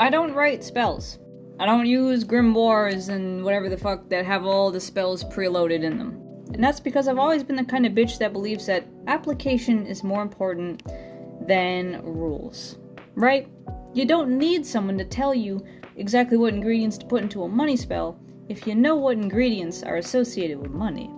I don't write spells. I don't use grimoires and whatever the fuck that have all the spells preloaded in them. And that's because I've always been the kind of bitch that believes that application is more important than rules. Right? You don't need someone to tell you exactly what ingredients to put into a money spell if you know what ingredients are associated with money.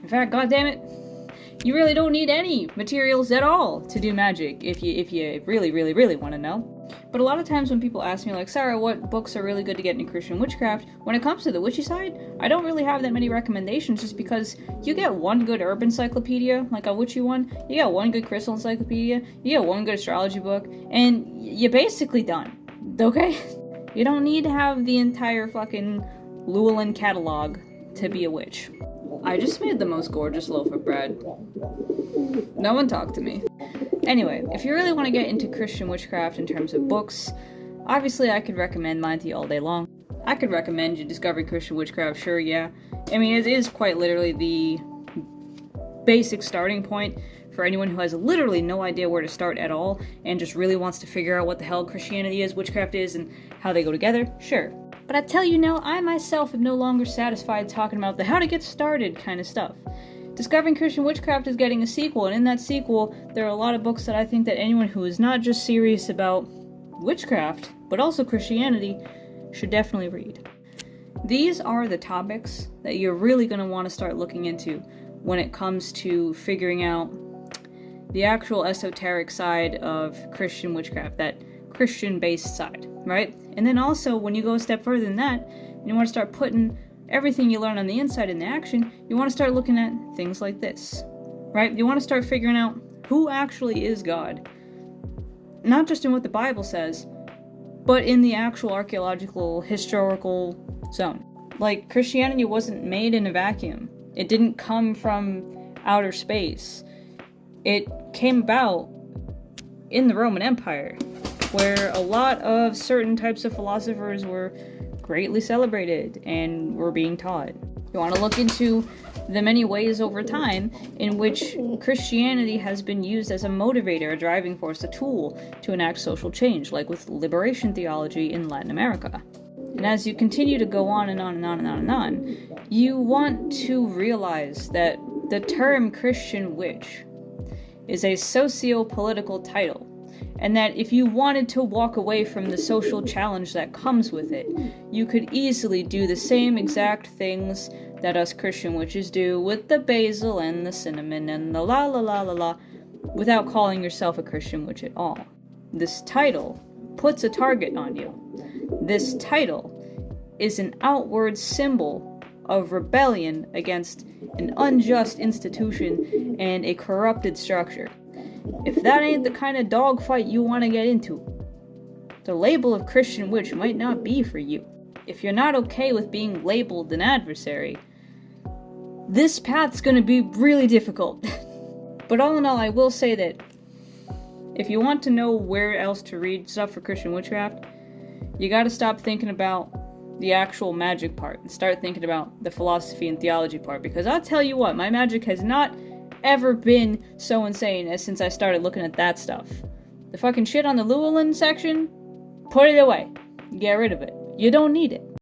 In fact, goddammit, you really don't need any materials at all to do magic if you really want to know. But a lot of times when people ask me, like, Sarah, what books are really good to get into Christian witchcraft? When it comes to the witchy side, I don't really have that many recommendations just because you get one good herb encyclopedia, like a witchy one, you get one good crystal encyclopedia, you get one good astrology book, and you're basically done. Okay? You don't need to have the entire fucking Llewellyn catalog to be a witch. I just made the most gorgeous loaf of bread. No one talked to me. Anyway, if you really want to get into Christian witchcraft in terms of books, obviously I could recommend mine to you all day long. I could recommend you discovering Christian witchcraft, sure, yeah. I mean, it is quite literally the basic starting point for anyone who has literally no idea where to start at all and just really wants to figure out what the hell Christianity is, witchcraft is, and how they go together, sure. But I tell you now, I myself am no longer satisfied talking about the how to get started kind of stuff. Discovering Christian Witchcraft is getting a sequel, and in that sequel, there are a lot of books that I think that anyone who is not just serious about witchcraft, but also Christianity, should definitely read. These are the topics that you're really going to want to start looking into when it comes to figuring out the actual esoteric side of Christian witchcraft, that Christian-based side, right? And then also, when you go a step further than that, and you want to start putting everything you learn on the inside into action, you want to start looking at things like this, right? You want to start figuring out who actually is God. Not just in what the Bible says, but in the actual archaeological, historical zone. Like, Christianity wasn't made in a vacuum. It didn't come from outer space. It came about in the Roman Empire, where a lot of certain types of philosophers were greatly celebrated and were being taught. You want to look into the many ways over time in which Christianity has been used as a motivator, a driving force, a tool to enact social change, like with liberation theology in Latin America. And as you continue to go on and on and on and on and on, you want to realize that the term Christian witch is a socio-political title, and that if you wanted to walk away from the social challenge that comes with it, you could easily do the same exact things that us Christian witches do with the basil and the cinnamon and the la la la la la, without calling yourself a Christian witch at all. This title puts a target on you. This title is an outward symbol of rebellion against an unjust institution and a corrupted structure. If that ain't the kind of dogfight you want to get into, the label of Christian witch might not be for you. If you're not okay with being labeled an adversary, this path's gonna be really difficult. But all in all, I will say that if you want to know where else to read stuff for Christian witchcraft, you gotta stop thinking about the actual magic part and start thinking about the philosophy and theology part, because I'll tell you what, my magic has not ever been so insane as since I started looking at that stuff. The fucking shit on the Llewellyn section, put it away. Get rid of it. You don't need it.